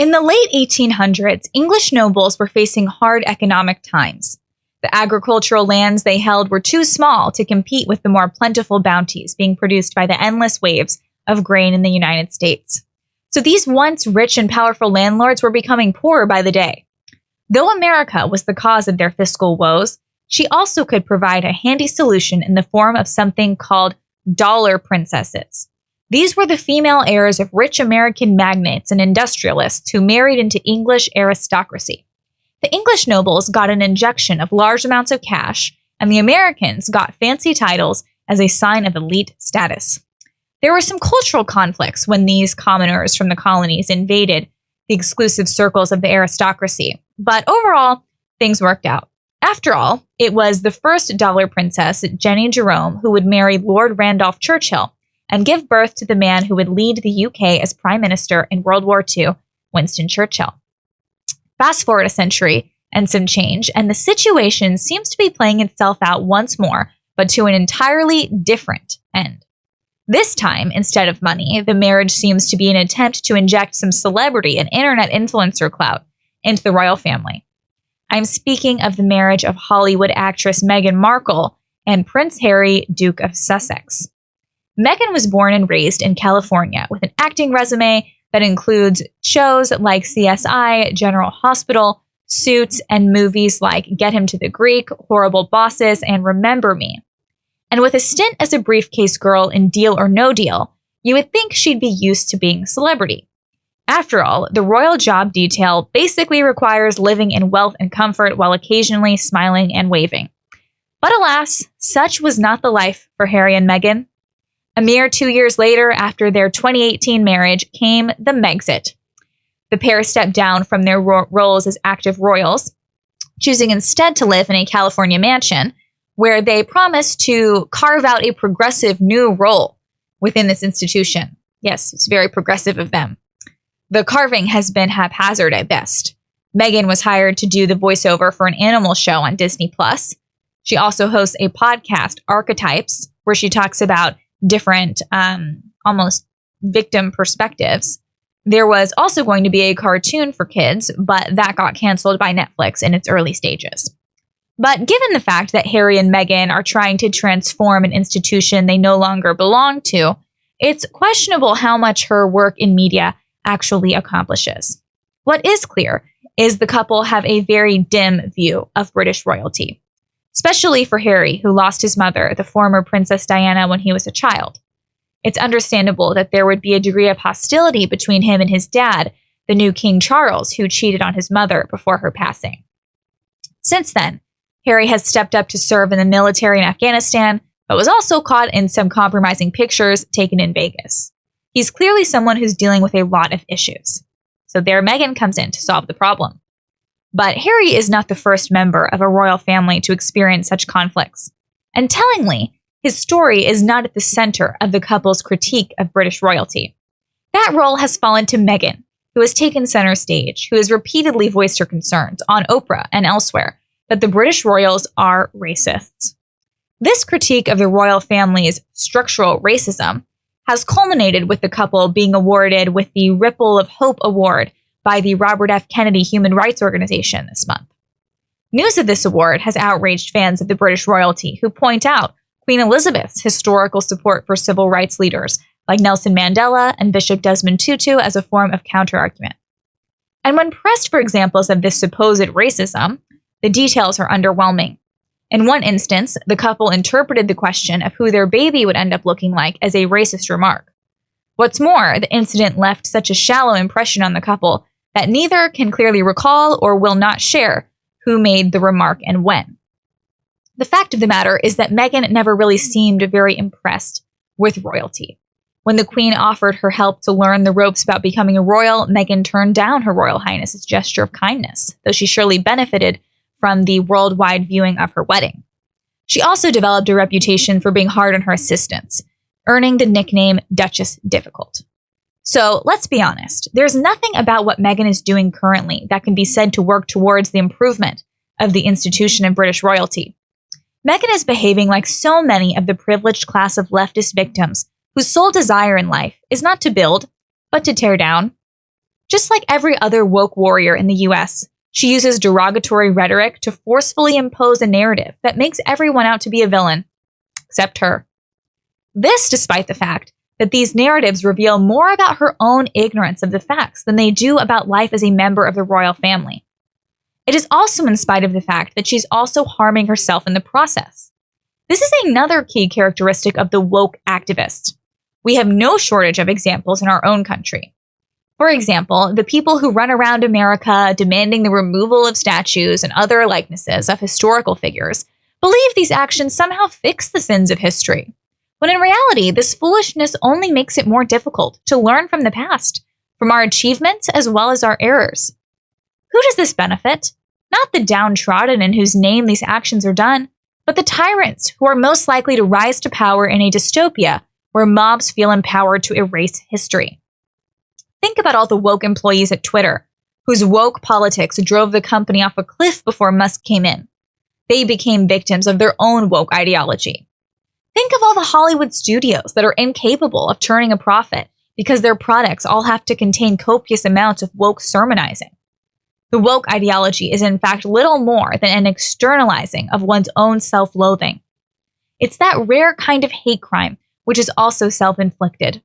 In the late 1800s, English nobles were facing hard economic times. The agricultural lands they held were too small to compete with the more plentiful bounties being produced by the endless waves of grain in the United States. So these once rich and powerful landlords were becoming poorer by the day. Though America was the cause of their fiscal woes, she also could provide a handy solution in the form of something called dollar princesses. These were the female heirs of rich American magnates and industrialists who married into English aristocracy. The English nobles got an injection of large amounts of cash, and the Americans got fancy titles as a sign of elite status. There were some cultural conflicts when these commoners from the colonies invaded the exclusive circles of the aristocracy, but overall, things worked out. After all, it was the first dollar princess, Jenny Jerome, who would marry Lord Randolph Churchill and give birth to the man who would lead the UK as Prime Minister in World War II, Winston Churchill. Fast forward a century and some change, and the situation seems to be playing itself out once more, but to an entirely different end. This time, instead of money, the marriage seems to be an attempt to inject some celebrity and internet influencer clout into the royal family. I'm speaking of the marriage of Hollywood actress Meghan Markle and Prince Harry, Duke of Sussex. Meghan was born and raised in California with an acting resume that includes shows like CSI, General Hospital, Suits, and movies like Get Him to the Greek, Horrible Bosses, and Remember Me. And with a stint as a briefcase girl in Deal or No Deal, you would think she'd be used to being a celebrity. After all, the royal job detail basically requires living in wealth and comfort while occasionally smiling and waving. But alas, such was not the life for Harry and Meghan. A mere 2 years later, after their 2018 marriage, came the Megxit. The pair stepped down from their roles as active royals, choosing instead to live in a California mansion, where they promised to carve out a progressive new role within this institution. Yes, it's very progressive of them. The carving has been haphazard at best. Meghan was hired to do the voiceover for an animal show on Disney+. She also hosts a podcast, Archetypes, where she talks about different, almost victim perspectives. There was also going to be a cartoon for kids, but that got canceled by Netflix in its early stages. But given the fact that Harry and Meghan are trying to transform an institution they no longer belong to, it's questionable how much her work in media actually accomplishes. What is clear is the couple have a very dim view of British royalty, especially for Harry, who lost his mother, the former Princess Diana, when he was a child. It's understandable that there would be a degree of hostility between him and his dad, the new King Charles, who cheated on his mother before her passing. Since then, Harry has stepped up to serve in the military in Afghanistan, but was also caught in some compromising pictures taken in Vegas. He's clearly someone who's dealing with a lot of issues. So there Meghan comes in to solve the problem. But Harry is not the first member of a royal family to experience such conflicts. And tellingly, his story is not at the center of the couple's critique of British royalty. That role has fallen to Meghan, who has taken center stage, who has repeatedly voiced her concerns on Oprah and elsewhere that the British royals are racists. This critique of the royal family's structural racism has culminated with the couple being awarded with the Ripple of Hope Award by the Robert F. Kennedy Human Rights Organization this month. News of this award has outraged fans of the British royalty who point out Queen Elizabeth's historical support for civil rights leaders like Nelson Mandela and Bishop Desmond Tutu as a form of counterargument. And when pressed for examples of this supposed racism, the details are underwhelming. In one instance, the couple interpreted the question of who their baby would end up looking like as a racist remark. What's more, the incident left such a shallow impression on the couple that neither can clearly recall or will not share who made the remark and when. The fact of the matter is that Meghan never really seemed very impressed with royalty. When the Queen offered her help to learn the ropes about becoming a royal, Meghan turned down Her Royal Highness's gesture of kindness, though she surely benefited from the worldwide viewing of her wedding. She also developed a reputation for being hard on her assistants, earning the nickname Duchess Difficult. So let's be honest, there's nothing about what Meghan is doing currently that can be said to work towards the improvement of the institution of British royalty. Meghan is behaving like so many of the privileged class of leftist victims whose sole desire in life is not to build, but to tear down. Just like every other woke warrior in the US, she uses derogatory rhetoric to forcefully impose a narrative that makes everyone out to be a villain, except her. This despite the fact that these narratives reveal more about her own ignorance of the facts than they do about life as a member of the royal family. It is also in spite of the fact that she's also harming herself in the process. This is another key characteristic of the woke activist. We have no shortage of examples in our own country. For example, the people who run around America demanding the removal of statues and other likenesses of historical figures believe these actions somehow fix the sins of history, when in reality, this foolishness only makes it more difficult to learn from the past, from our achievements as well as our errors. Who does this benefit? Not the downtrodden in whose name these actions are done, but the tyrants who are most likely to rise to power in a dystopia where mobs feel empowered to erase history. Think about all the woke employees at Twitter, whose woke politics drove the company off a cliff before Musk came in. They became victims of their own woke ideology. Think of all the Hollywood studios that are incapable of turning a profit because their products all have to contain copious amounts of woke sermonizing. The woke ideology is in fact little more than an externalizing of one's own self-loathing. It's that rare kind of hate crime which is also self-inflicted,